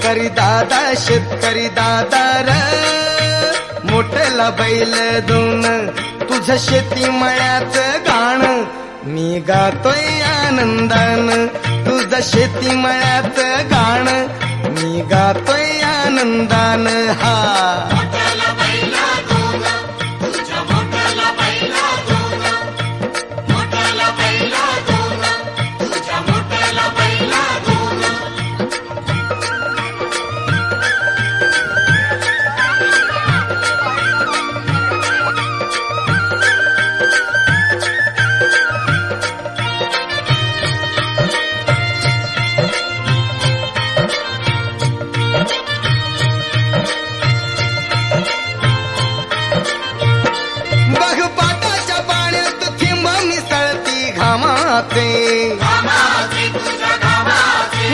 शेतकरी दादा र मोठला बैल दोन तुझं शेती मळ्याच गाण मी गातोय आनंदान तुझं शेती मळ्याच गाण मी गातोय आनंदान हा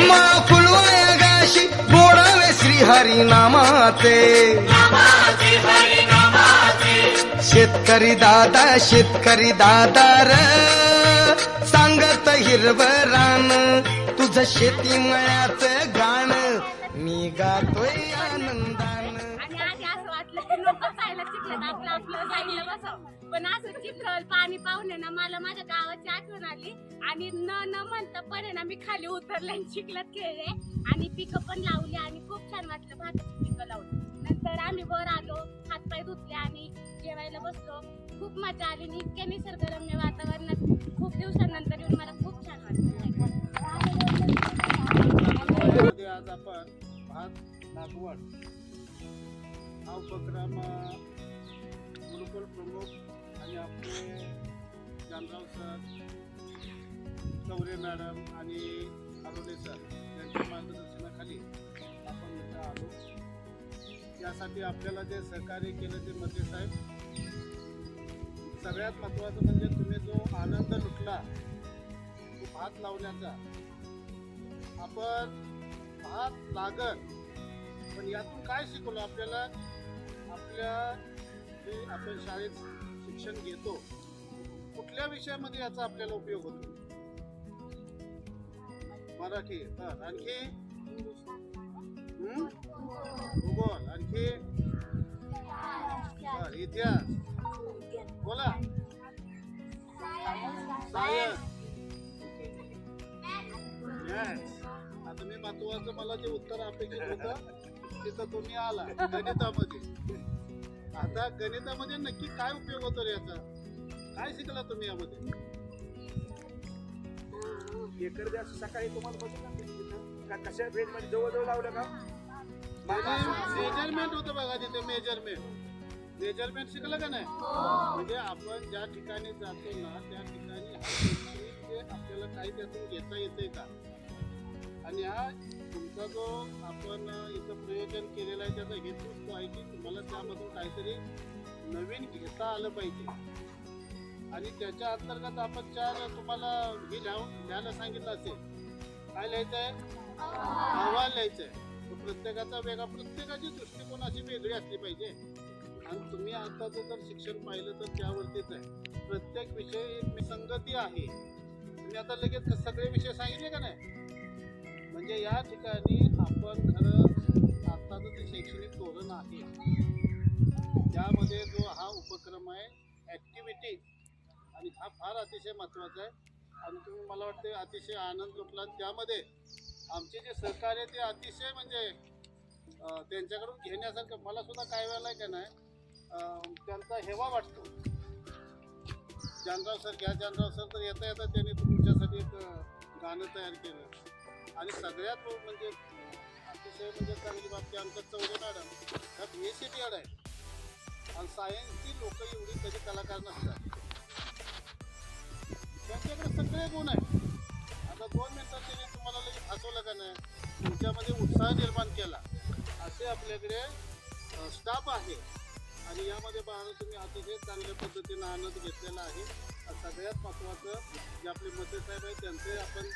मा फुलवाया गाशी बोडावे श्रीहरी नामाचे शेतकरी दादा र सांगत हिरवं रान तुझं शेती मळ्याच गाण मी गातोय आनंदान. आणि आधी असं वाटलं की लोक जायला चिखलात आपलं जायला बसावं, पण असं चिखल पाणी पाहून ना मला माझ्या गावाची आठवण आली आणि न म्हणता पण आहे ना मी खाली उतरले आणि चिखलात खेळले आणि पिकं पण लावली आणि खूप छान वाटलं भाताची पिकं लावली. नंतर आम्ही वर आलो, हातपाय धुतले आणि जेवायला बसलो. खूप मजा आली आणि इतक्या निसर्गरम्य वातावरणात खूप दिवसानंतर येऊन मला खूप छान वाटलं. आज आपण भात लागवड हा उपक्रम गुरुकुल प्रमुख आणि आपले जानराव सर, चौरे मॅडम आणि आरोले सर यांच्या मार्गदर्शनाखाली आपण इथं आलो. यासाठी आपल्याला जे सहकार्य केलं ते मध्ये साहेब, सगळ्यात महत्त्वाचं म्हणजे तुम्ही जो आनंद लुटला तो भात लावण्याचा. आपण भात लागत पण यातून काय शिकवलं आपल्याला, आपल्या जे आपण शाळेत शिक्षण घेतो कुठल्या विषयामध्ये याचा आपल्याला उपयोग होतो. मराठी, आणखी भूगोल, आणखी इतिहास, बोला, सायन्स, आता मी महत्वाचं मला जे उत्तर अपेक्षित होतं तिथं तुम्ही आला गणितामध्ये. आता गणितामध्ये नक्की काय उपयोग होतो रे याचा, काय शिकला तुम्ही यामध्ये. एकर द्या सकाळी तुम्हाला बघितलं का कशा रेंज मध्ये जवळजवळ लावलं का मेजरमेंट होतं बघा तिथे, मेजरमेंट शिकलं का नाही. म्हणजे आपण ज्या ठिकाणी जातो ना त्या ठिकाणी आपल्याला काही त्यातून घेता येते का. आणि हा तुमचा जो आपण इथं प्रयोजन केलेलं आहे त्याचा हेतूच तो आहे की तुम्हाला त्यामधून काहीतरी नवीन घेता आलं पाहिजे. आणि त्याच्या अंतर्गत आपण तुम्हाला हे लिहायला सांगितलं असेल. काय लिहायचं आहे, अहवाल लिहायचं आहे. प्रत्येकाचा वेगळा, प्रत्येकाची दृष्टिकोन अशी वेगळी असली पाहिजे. आणि तुम्ही आताचं जर शिक्षण पाहिलं तर त्यावरतीच आहे. प्रत्येक विषय एक संगती आहे. तुम्ही आता लगेच सगळे विषय सांगितले का नाही. म्हणजे या ठिकाणी आपण खरं आताचं जे शैक्षणिक धोरण आहे त्यामध्ये जो हा उपक्रम आहे ॲक्टिव्हिटी, आणि हा फार अतिशय महत्त्वाचा आहे. आणि तुम्ही मला वाटते अतिशय आनंद लुटला. त्यामध्ये आमचे जे सहकार्य ते अतिशय म्हणजे त्यांच्याकडून घेण्यासारखं. मला सुद्धा काय वेळेला का नाही त्यांचा हेवा वाटतो. जानराव सर घ्या, जानराव सर तर येता येता त्यांनी तुमच्यासाठी एक गाणं तयार केलं. आणि सगळ्यात म्हणजे अतिशय म्हणजे चांगली बाबती आमच्या चौरे मॅडम ह्या BSc आहे. आणि सायन्सची लोक एवढी कधी कलाकार नसतात, त्यांच्याकडे सगळे गुण आहेत. आता 2 मिनिटात त्यांनी तुम्हाला लगेच हसवलं का नाही, तुमच्यामध्ये उत्साह निर्माण केला. असे आपल्याकडे स्टाफ आहे. आणि यामध्ये पाहणं तुम्ही अतिशय चांगल्या पद्धतीनं आनंद घेतलेला आहे. सगळ्यात महत्त्वाचं जे आपले मते साहेब आहेत त्यांचे आपण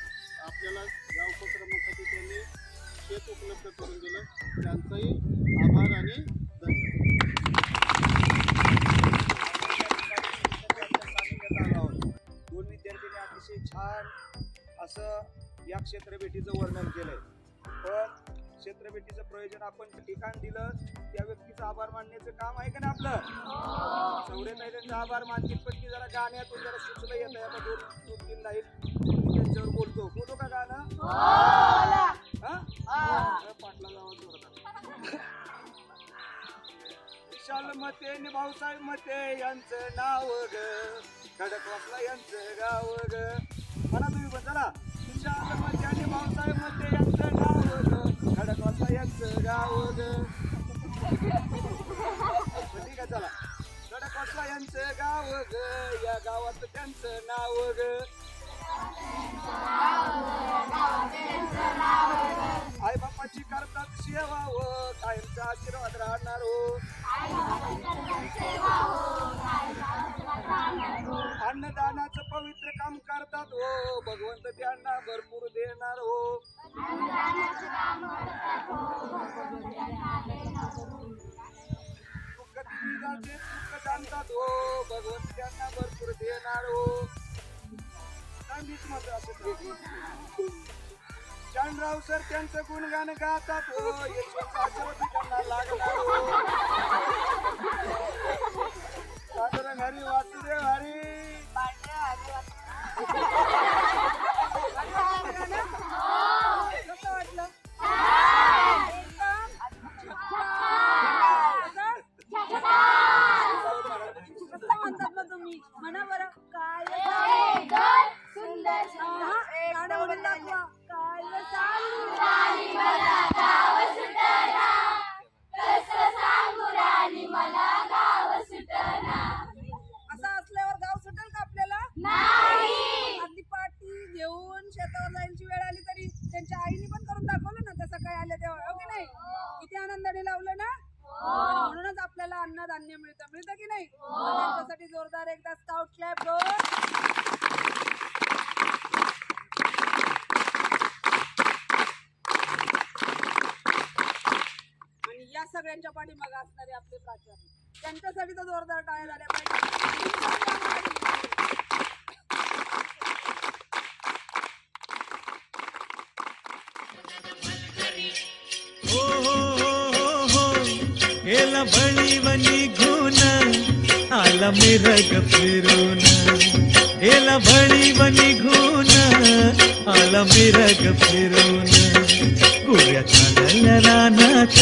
आपल्याला या उपक्रमासाठी त्यांनी शेत उपलब्ध करून दिलं, त्यांचाही आभार आणि धन्यवाद. 2 विद्यार्थ्यांनी अतिशय छान असं या क्षेत्र भेटीचं वर्णन केलंय. पण क्षेत्रभेटीचं प्रयोजन आपण ठिकाण दिलं, त्या व्यक्तीचा आभार मानण्याचं काम आहे का ना आपलं. सौरेताई त्यांचा आभार मानतील, पण ती जरा गाण्यातून जरा सुचलं येत आहे. आता दोन तीन लाईन त्यांच्यावर बोलतो का गाणं? पाटला जावा जोरदार. विशाल मते नि भाऊसाहेब मते यांचं नाव ग, खडकवासला यांचं गाव ग. म्हणा तुम्ही पण चला. विशाल मते आणि भाऊसाहेब मते यांचं नाव ग, खडकवासला यांचं गाव ग. ठीक आहे चला. खडकवासला यांचं गाव ग, या गावात त्यांचं नाव ग. आई बापाची करतात सेवा व कायमचा आशीर्वाद राहणार हो. अन्नदानाचं पवित्र काम करतात हो, भगवंत त्यांना भरपूर देणार हो. दुःख दिविजाचे दुःख जाणतात हो, भगवंत त्यांना भरपूर देणार हो. जानराव सर त्यांचं गुणगान गातात हो, यशवंत आशीर्वाद त्यांना लागणार हो. पांडुरंग हरी वासुदेव हरी. कसं वाटलं? कसं म्हणतात मग तुम्ही? म्हणा बरं. काय सुंदर असं असल्यावर गाव सुटेल का आपल्याला? नाही. अगदी पाठी घेऊन शेतावर जायची वेळ आली तरी त्यांच्या आईने पण करून दाखवलं ना, तसं काय आलं तेव्हा, हो की नाही? किती आनंदाने लावलं ना. म्हणूनच आपल्याला अन्नधान्य मिळतं की नाही? त्यांच्यासाठी जोरदार एकदा स्काउट क्लॅप दो. आणि या सगळ्यांच्या पाठीमागे असणारे आपले प्राचार्य, त्यांच्यासाठी तर जोरदार टाळ्या झाल्या पाहिजे. एला बळीवनी घुन आला मिरग फिरून, एला बळीवनी घुन आला मिरग फिरून. गोऱ्या चालल्या रानात,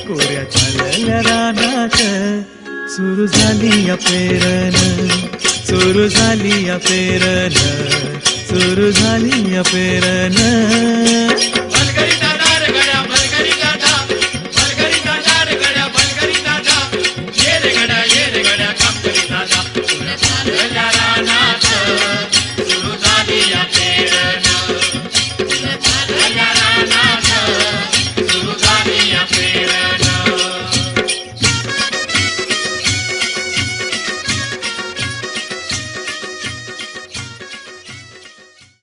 गोऱ्या चालल्या रानात, सुरू झाली या पेरण, सुरू झाली या पेरण, सुरू झाली या पेरण.